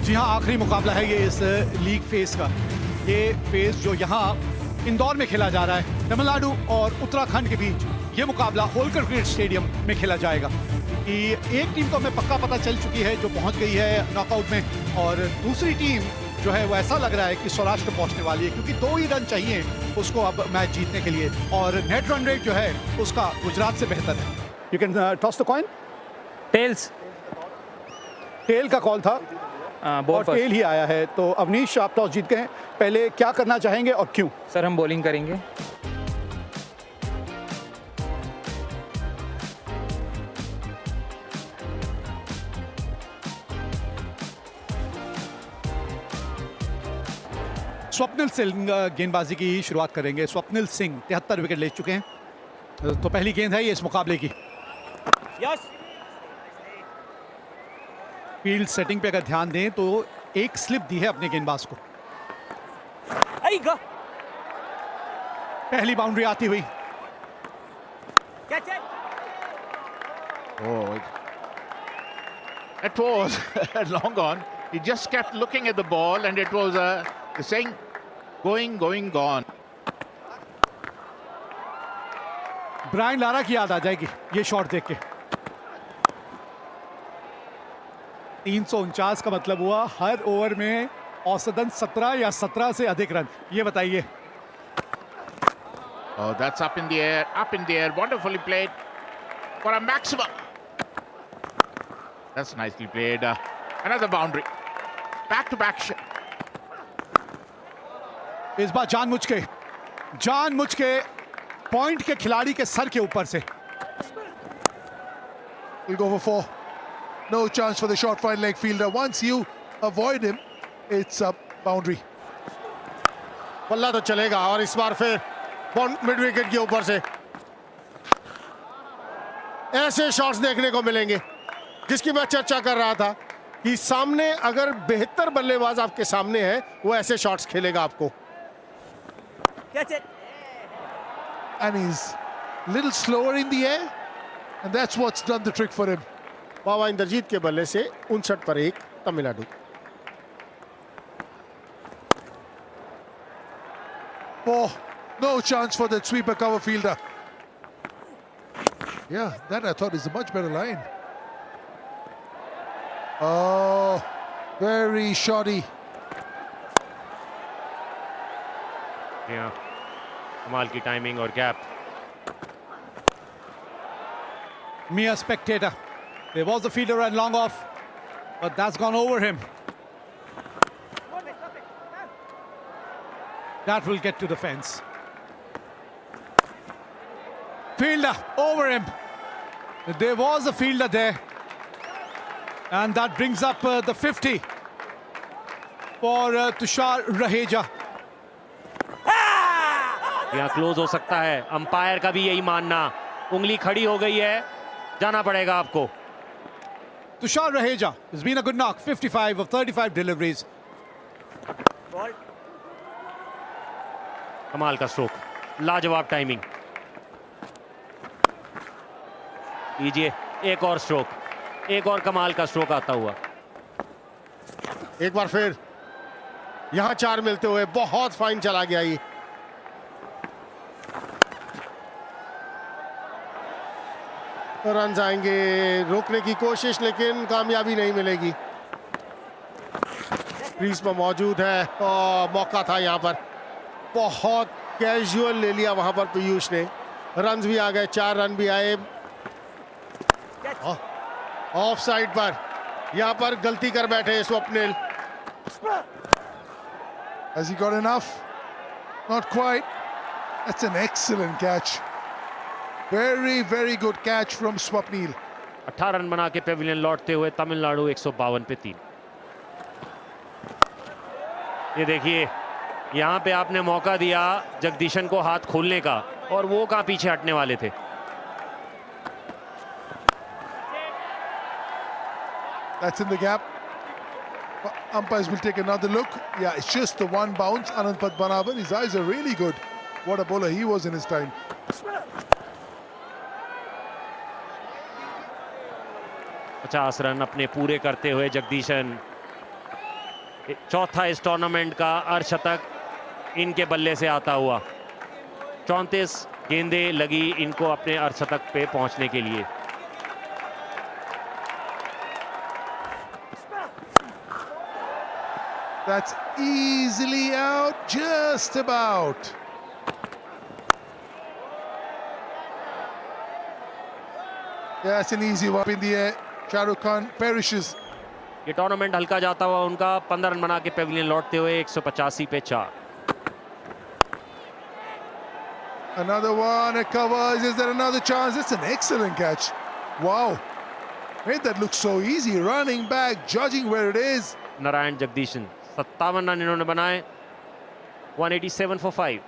जी हाँ, आखिरी मुकाबला है ये इस लीग फेज का। ये फेज जो यहाँ इंदौर में खेला जा रहा है, तमिलनाडु और उत्तराखंड के बीच ये मुकाबला होलकर क्रिकेट स्टेडियम में खेला जाएगा। कि एक टीम तो हमें पक्का पता चल चुकी है जो पहुंच गई है नॉकआउट में, और दूसरी टीम जो है वो ऐसा लग रहा है कि सौराष्ट्र पहुंचने वाली है, क्योंकि 2 ही रन चाहिए उसको अब मैच जीतने के लिए, और नेट रन रेट जो है उसका गुजरात से बेहतर है। You can toss the coin. Tails. Tail का कॉल था और टेल ही आया है। तो अवनीश, आप टॉस जीत गए, पहले क्या करना चाहेंगे और क्यों? सर हम बॉलिंग करेंगे। स्वप्निल सिंह गेंदबाजी की शुरुआत करेंगे। स्वप्निल सिंह 73 विकेट ले चुके हैं। तो पहली गेंद है ये इस मुकाबले की। यस। फील्ड सेटिंग पे अगर ध्यान दें तो एक स्लिप दी है अपने गेंदबाज को। पहली बाउंड्री आती हुई। Oh, it was long gone. He just kept looking at the ball, and it was saying, going, gone. Brian Lara की याद आ जाएगी ये शॉट देख के। 349 का मतलब हुआ हर ओवर में औसतन 17 या 17 से अधिक रन। ये बताइए। Oh, that's up in the air, wonderfully played for a maximum. That's nicely played. Another boundary. Back-to-back shot. इस बार जानबूझ के पॉइंट के खिलाड़ी के सर के ऊपर से। He'll go for 4. No chance for the short fine leg fielder. Once you avoid him, it's a boundary. बल्ला तो चलेगा, और इस बार फिर मिड विकेट के ऊपर से ऐसे शॉट्स देखने को मिलेंगे जिसकी मैं चर्चा कर रहा था कि सामने अगर बेहतर बल्लेबाज आपके सामने है वो ऐसे शॉट्स खेलेगा आपको। And he's a little slower in the air, and that's what's done the trick for him. बाबा इंद्रजीत के बल्ले से 59 पर 1 Tamil Nadu. Oh, no chance for that sweeper cover fielder. Yeah, that I thought is a much better line. Oh, very shoddy. कमाल की timing और gap. Mere spectator. There was a fielder and long off, but that's gone over him. That will get to the fence. Fielder over him. There was a fielder there, and that brings up the 50 for Tushar Raheja. यहाँ close हो सकता है, umpire का भी यही मानना। उंगली खड़ी हो गई है, जाना पड़ेगा आपको। Tushar Raheja has been a good knock, 55 of 35 deliveries. कमाल का स्ट्रोक, लाजवाब टाइमिंग। लीजिए एक और स्ट्रोक, एक और कमाल का स्ट्रोक आता हुआ। एक बार फिर यहां 4 मिलते हुए बहुत फाइन चला गया ये। रन आएंगे, रोकने की कोशिश, लेकिन कामयाबी नहीं मिलेगी। क्रीज पर मौजूद है और मौका था यहां पर, बहुत कैजुअल ले लिया वहां पर पीयूष ने। रन भी आ गए, 4 रन भी आए। ऑफ साइड पर यहां पर गलती कर बैठे Swapnil. Has he got enough? Not quite. That's an excellent catch. Very, very good catch from Swapnil. 18 run बना के पेविलियन लौटते हुए तमिलनाडु 152 पे 3। ये देखिए, यहाँ पे आपने मौका दिया जगदीशन को हाथ खोलने का, और वो कहाँ पीछे हटने वाले थे। That's in the gap. Umpires will take another look. Yeah, it's just the one bounce. Anand Padmanabhan, his eyes are really good. What a bowler he was in his time. 50 run अपने पूरे करते हुए जगदीशन चौथा इस tournament का अर्धशतक इनके बल्ले से आता हुआ। 34 गेंदें लगी इनको अपने अर्धशतक पे पहुंचने के लिए। That's easily out, just about. Yeah, it's an easy one in the air. Shah Rukh Khan perishes. ये टूर्नामेंट हल्का जाता हुआ उनका 15 रन बना के पेविलियन लौटते हुए 185 पे 4। Another one, it covers. Is there another chance? It's an excellent catch. Wow. Made that look so easy. Running back, judging where it is. Narayan Jagadeesan 57 run इन्होंने बनाए। 187 for 5।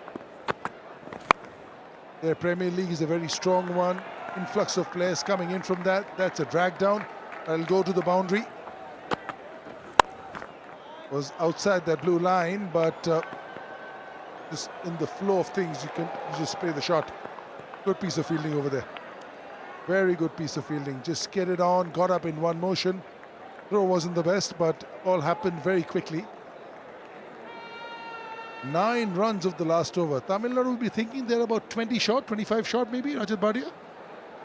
The Premier League is a very strong one. Influx of players coming in from that. That's a drag down. I'll go to the boundary. Was outside that blue line, but just in the flow of things, you just play the shot. Good piece of fielding over there. Very good piece of fielding. Just get it on, got up in one motion. Throw wasn't the best, but all happened very quickly. 9 runs of the last over. Tamil Nadu will be thinking they're about 20 short, 25 short maybe, Rajat Bhatia?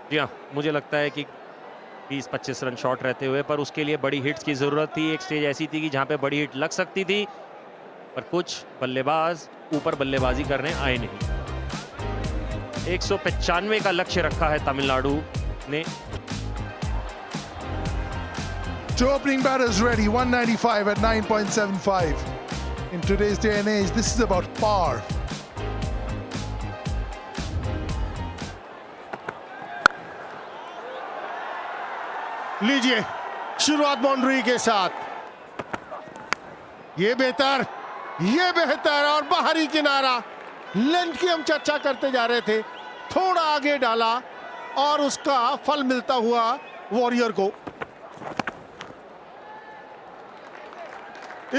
जी हाँ, मुझे लगता है कि 20-25 run shot रहते हुए, पर उसके लिए बड़ी हिट्स की ज़रूरत थी। एक स्टेज ऐसी थी कि जहाँ पे बड़ी हिट लग सकती थी, पर कुछ बल्लेबाज ऊपर बल्लेबाजी करने आए नहीं। 195 का लक्ष्य रखा है तमिलनाडु ने। Two opening batters ready, 195 at 9.75. In today's day and age, this is about par. लीजिए शुरुआत बाउंड्री के साथ। ये बेहतर और बाहरी किनारा। लेंथ की हम चर्चा करते जा रहे थे, थोड़ा आगे डाला और उसका फल मिलता हुआ वॉरियर को।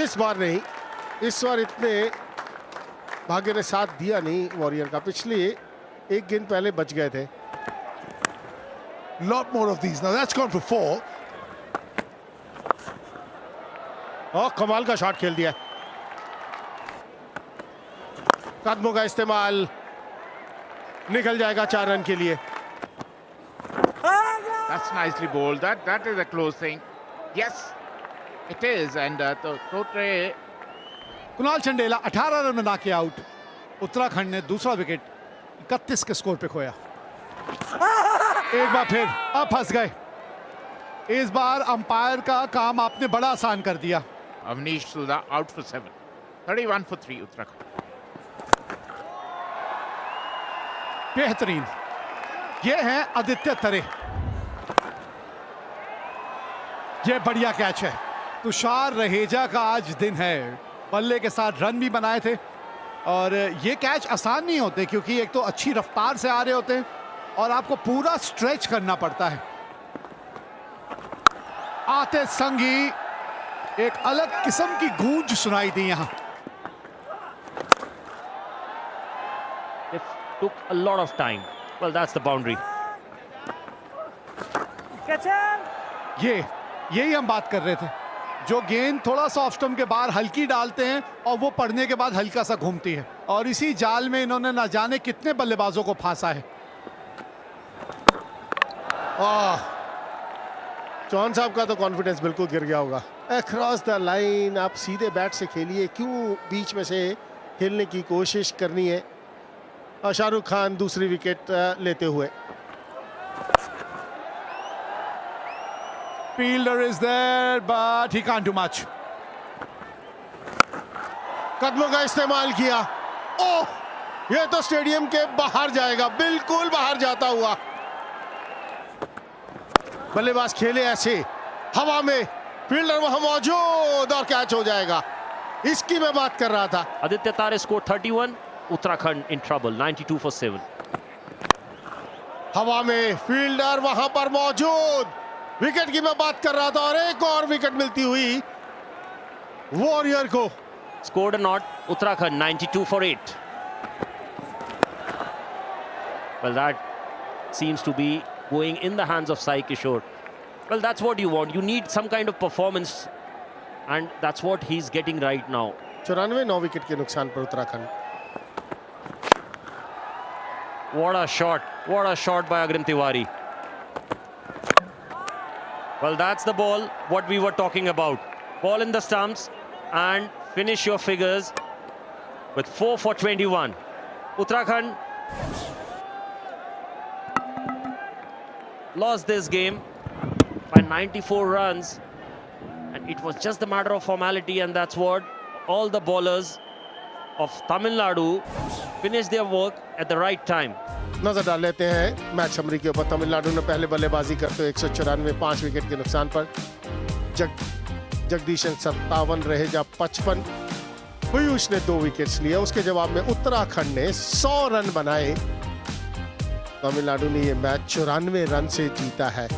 इस बार नहीं, इस बार इतने भाग्य ने साथ दिया नहीं वॉरियर का। पिछले एक गेंद पहले बच गए थे। Lot more of these. Now that's gone for 4. और कमाल का शॉट खेल दिया। कदमों का इस्तेमाल, निकल जाएगा 4 रन के लिए। That's nicely bowled. That is a close thing. Yes, it is. And Totre. Kunal Chandela 18 run बना के आउट। उत्तराखंड ने दूसरा विकेट 31 के स्कोर पे खोया। एक बार फिर अब फंस गए। इस बार अंपायर का काम आपने बड़ा आसान कर दिया। Avnish Sudha out for 7. 31 for 3 Uttarakhand. बेहतरीन। ये है आदित्य तरे। ये बढ़िया कैच है। तुषार रहेजा का आज दिन है। बल्ले के साथ रन भी बनाए थे और ये कैच आसान नहीं होते, क्योंकि एक तो अच्छी रफ्तार से आ रहे होते हैं और आपको पूरा स्ट्रेच करना पड़ता है। आते संगी एक अलग किस्म की गूंज सुनाई दी यहां। It took a lot of time. Well, that's the boundary. यही हम बात कर रहे थे। जो गेंद थोड़ा सा ऑफ स्टंप के बाहर हल्की डालते हैं और वो पड़ने के बाद हल्का सा घूमती है, और इसी जाल में इन्होंने ना जाने कितने बल्लेबाजों को फांसा है। चौहान साहब का तो कॉन्फिडेंस बिल्कुल गिर गया होगा। अक्रॉस द लाइन आप सीधे बैट से खेलिए, क्यों बीच में से खेलने की कोशिश करनी है। और शाहरुख खान दूसरी विकेट लेते हुए। Fielder is there, but he can't do much. कदमों का इस्तेमाल किया। ओह, ये तो स्टेडियम के बाहर जाएगा, बिल्कुल बाहर जाता हुआ। बल्लेबाज खेले ऐसे हवा में, फील्डर वहां मौजूद और कैच हो जाएगा। इसकी मैं बात कर रहा था। आदित्य तारे score 31, Uttarakhand in trouble 92 for 7। हवा में फील्डर वहां पर मौजूद, विकेट की मैं बात कर रहा था और एक और विकेट मिलती हुई वॉरियर को। Scored a not, Uttarakhand 92 for 8. Well, that seems to be going in the hands of Sai Kishore. Well, that's what you want. You need some kind of performance and that's what he's getting right now. 94 9 wicket के नुकसान पर Uttarakhand. What a shot by Agrim Tiwari. Well, that's the ball what we were talking about. Ball in the stumps and finish your figures with 4 for 21. Uttarakhand lost this game by 94 runs, and it was just a matter of formality, and that's what all the bowlers of Tamil Nadu finished their work at the right time. नजर डाल लेते हैं match summary के ऊपर. तमिलनाडु ने पहले बल्लेबाजी करते हुए 194 5 विकेट के नुकसान पर. जगदीशन 57 रहेजा 55. पीयूष ने 2 विकेट्स लिए. उसके जवाब में उत्तराखंड ने 100 रन बनाए. तमिलनाडु ने यह मैच 94 रन से जीता है.